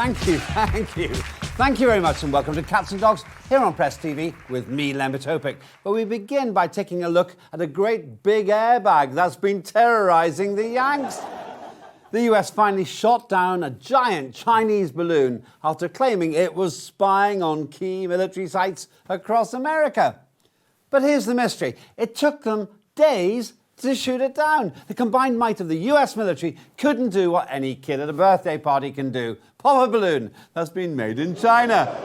Thank you, thank you. Thank you very much and welcome to Cats and Dogs here on Press TV with me, Len Topic. But we begin by taking a look at a great big airbag that's been terrorising the Yanks. The US finally shot down a giant Chinese balloon after claiming it was spying on key military sites across America. But here's the mystery. It took them days to shoot it down. The combined might of the US military couldn't do what any kid at a birthday party can do. Pop a balloon that's been made in China.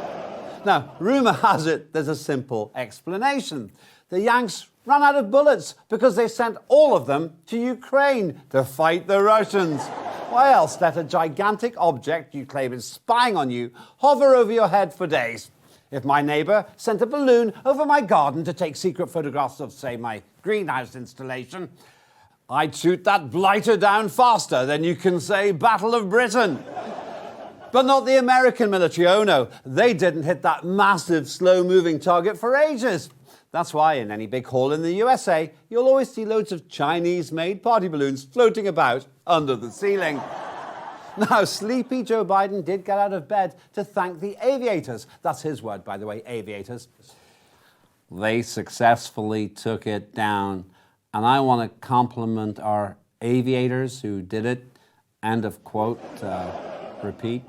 Now, rumour has it there's a simple explanation. The Yanks ran out of bullets because they sent all of them to Ukraine to fight the Russians. Why else let a gigantic object you claim is spying on you hover over your head for days? If my neighbour sent a balloon over my garden to take secret photographs of, say, my greenhouse installation, I'd shoot that blighter down faster than you can say Battle of Britain. But not the American military. Oh no, they didn't hit that massive slow-moving target for ages. That's why in any big hall in the USA, you'll always see loads of Chinese-made party balloons floating about under the ceiling. Now, sleepy Joe Biden did get out of bed to thank the aviators. That's his word, by the way, aviators. They successfully took it down. And I want to compliment our aviators who did it. End of quote. Repeat.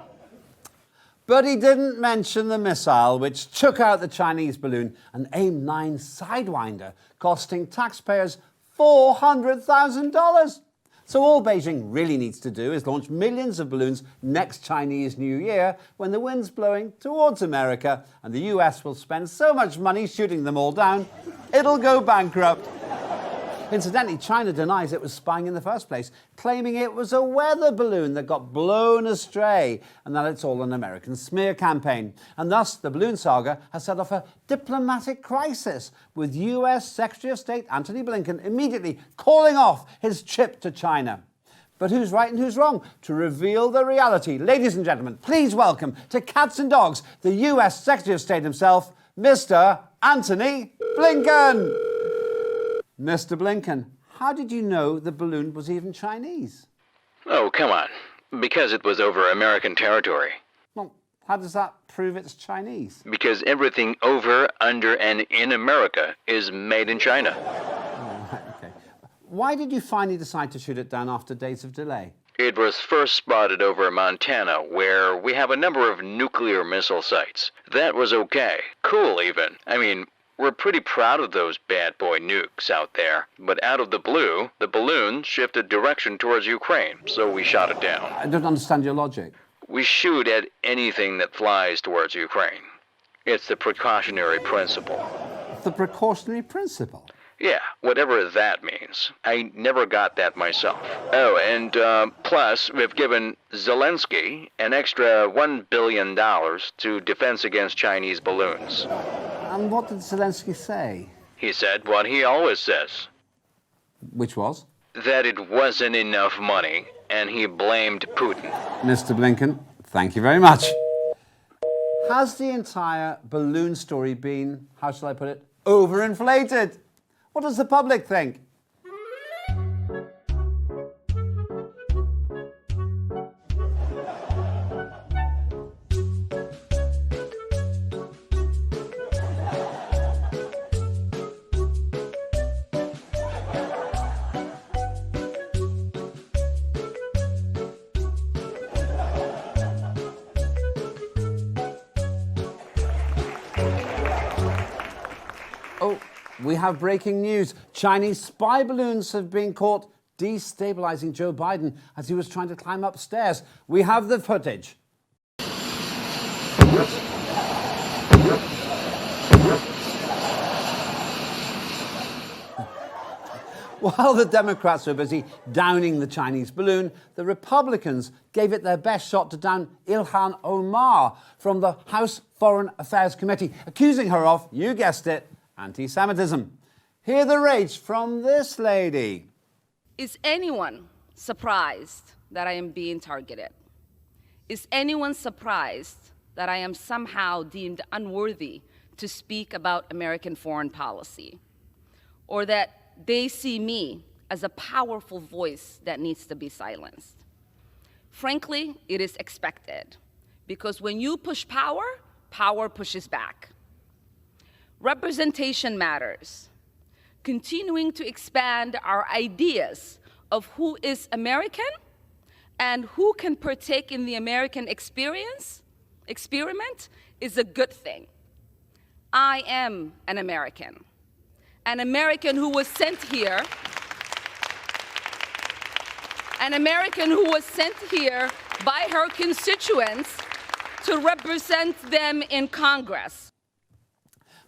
But he didn't mention the missile which took out the Chinese balloon, an AIM-9 Sidewinder, costing taxpayers $400,000. So all Beijing really needs to do is launch millions of balloons next Chinese New Year when the wind's blowing towards America and the US will spend so much money shooting them all down, it'll go bankrupt. Incidentally, China denies it was spying in the first place, claiming it was a weather balloon that got blown astray and that it's all an American smear campaign. And thus, the balloon saga has set off a diplomatic crisis, with US Secretary of State Antony Blinken immediately calling off his trip to China. But who's right and who's wrong? To reveal the reality, ladies and gentlemen, please welcome to Cats and Dogs, the US Secretary of State himself, Mr. Antony Blinken. Mr. Blinken, how did you know the balloon was even Chinese? Oh, come on. Because it was over American territory. Well, how does that prove it's Chinese? Because everything over, under, and in America is made in China. Oh, right, okay. Why did you finally decide to shoot it down after days of delay? It was first spotted over Montana, where we have a number of nuclear missile sites. That was okay. Cool, even. I mean, we're pretty proud of those bad boy nukes out there. But out of the blue, the balloon shifted direction towards Ukraine, so we shot it down. I don't understand your logic. We shoot at anything that flies towards Ukraine. It's the precautionary principle. The precautionary principle? Yeah, whatever that means. I never got that myself. Oh, and plus, we've given Zelensky an extra $1 billion to defense against Chinese balloons. And what did Zelensky say? He said what he always says. Which was? That it wasn't enough money, and he blamed Putin. Mr. Blinken, thank you very much. Has the entire balloon story been, how shall I put it, overinflated? What does the public think? Oh, we have breaking news. Chinese spy balloons have been caught destabilizing Joe Biden as he was trying to climb upstairs. We have the footage. While the Democrats were busy downing the Chinese balloon, the Republicans gave it their best shot to down Ilhan Omar from the House Foreign Affairs Committee, accusing her of, you guessed it, anti-Semitism. Hear the rage from this lady. Is anyone surprised that I am being targeted? Is anyone surprised that I am somehow deemed unworthy to speak about American foreign policy? Or that they see me as a powerful voice that needs to be silenced? Frankly, it is expected, because when you push power, power pushes back. Representation matters. Continuing to expand our ideas of who is American and who can partake in the American experiment is a good thing. I am an American who was sent here, by her constituents to represent them in Congress.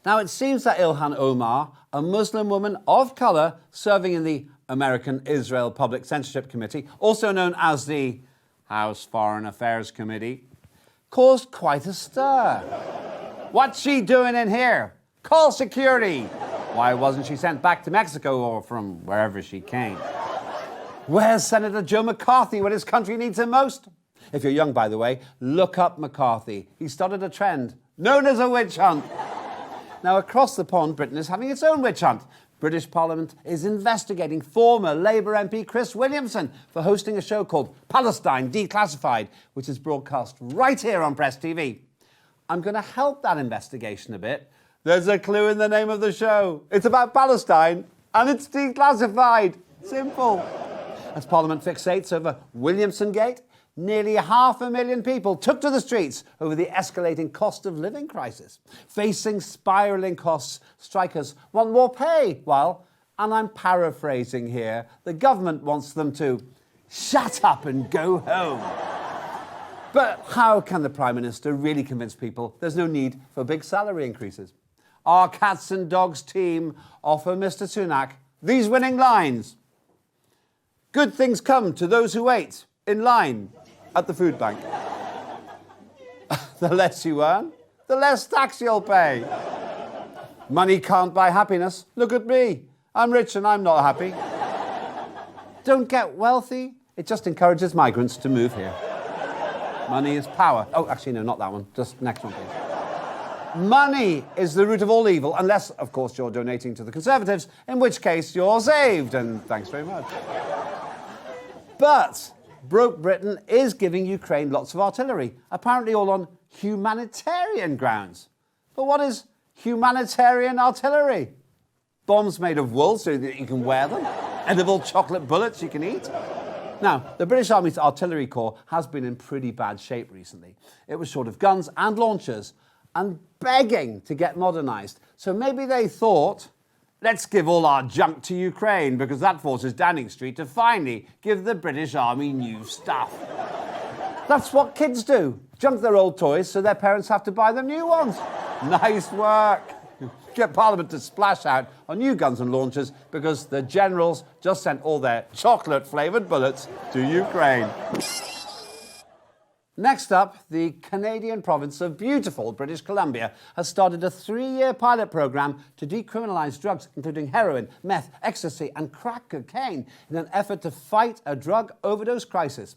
Now, it seems that Ilhan Omar, a Muslim woman of colour serving in the American-Israel Public Censorship Committee, also known as the House Foreign Affairs Committee, caused quite a stir. What's she doing in here? Call security! Why wasn't she sent back to Mexico or from wherever she came? Where's Senator Joe McCarthy when his country needs him most? If you're young, by the way, look up McCarthy. He started a trend known as a witch hunt. Now, across the pond, Britain is having its own witch hunt. British Parliament is investigating former Labour MP Chris Williamson for hosting a show called Palestine Declassified, which is broadcast right here on Press TV. I'm going to help that investigation a bit. There's a clue in the name of the show. It's about Palestine and it's declassified. Simple. As Parliament fixates over Williamson Gate, nearly 500,000 people took to the streets over the escalating cost of living crisis. Facing spiralling costs, strikers want more pay, while, and I'm paraphrasing here, the government wants them to shut up and go home. But how can the Prime Minister really convince people there's no need for big salary increases? Our Cats and Dogs team offer Mr. Sunak these winning lines. Good things come to those who wait in line at the food bank. The less you earn, the less tax you'll pay. Money can't buy happiness. Look at me. I'm rich and I'm not happy. Don't get wealthy. It just encourages migrants to move here. Money is power. Oh, actually, no, not that one. Just next one, please. Money is the root of all evil, unless, of course, you're donating to the Conservatives, in which case you're saved, and thanks very much. But broke Britain is giving Ukraine lots of artillery, apparently all on humanitarian grounds. But what is humanitarian artillery? Bombs made of wool so that you can wear them? Edible chocolate bullets you can eat? Now, the British Army's artillery corps has been in pretty bad shape recently. It was short of guns and launchers and begging to get modernised. So maybe they thought, let's give all our junk to Ukraine because that forces Downing Street to finally give the British Army new stuff. That's what kids do. Junk their old toys so their parents have to buy them new ones. Nice work. Get Parliament to splash out on new guns and launchers because the generals just sent all their chocolate-flavoured bullets to Ukraine. Next up, the Canadian province of beautiful British Columbia has started a 3-year pilot programme to decriminalise drugs, including heroin, meth, ecstasy and crack cocaine, in an effort to fight a drug overdose crisis.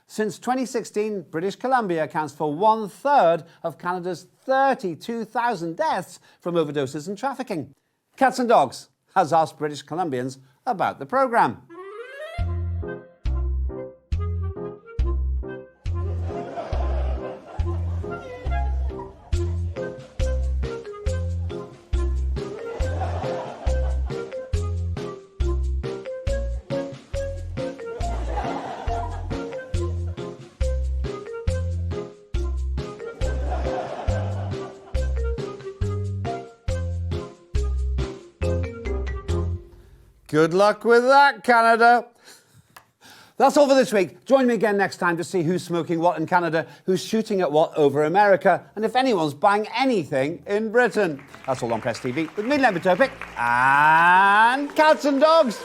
Since 2016, British Columbia accounts for 1/3 of Canada's 32,000 deaths from overdoses and trafficking. Cats and Dogs has asked British Columbians about the programme. Good luck with that, Canada. That's all for this week. Join me again next time to see who's smoking what in Canada, who's shooting at what over America, and if anyone's buying anything in Britain. That's all on Press TV with me, Len Topic, and Cats and Dogs.